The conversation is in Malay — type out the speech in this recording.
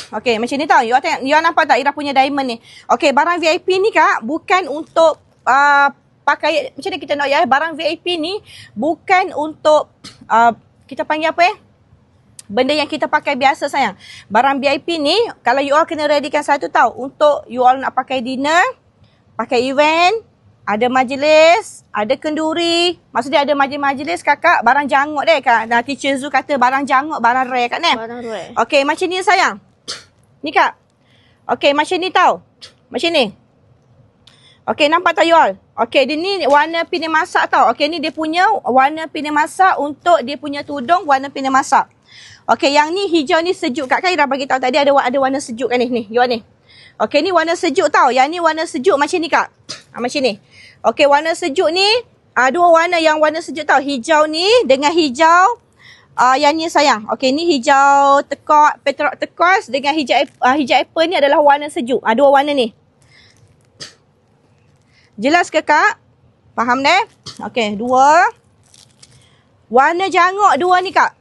Okey, macam ni tau. You tengok, you nampak tak Ira punya diamond ni? Okey, barang VIP ni Kak, bukan untuk pakai, macam ni kita nak ya, barang VIP ni bukan untuk kita panggil apa benda yang kita pakai biasa sayang. Barang VIP ni, kalau you all kena readykan satu tau, untuk you all nak pakai dinner, pakai event, ada majlis, ada kenduri. Maksudnya ada majlis kakak, barang janggut deh Kak. Nah, teacher Zu kata barang janggut, barang rare Kak ni. Barang rare. Okey, macam ni sayang. Ni Kak. Okey, macam ni tau. Macam ni. Okey, nampak tak you all? Okey, dia ni warna piring masak tau. Okey, ni dia punya warna piring masak untuk dia punya tudung warna piring masak. Okey, yang ni hijau ni sejuk Kak. Kan Ira bagi tahu tadi ada warna sejuk kan ni. Ni, you all ni. Okey, ni warna sejuk tau. Yang ni warna sejuk macam ni Kak. Macam ni. Okey, warna sejuk ni dua warna yang warna sejuk tau. Hijau ni dengan hijau yang ni sayang. Okey, ni hijau turquoise dengan hijau apple ni adalah warna sejuk. Dua warna ni. Jelas ke Kak? Faham deh? Okey, dua. Warna janggut dua ni Kak.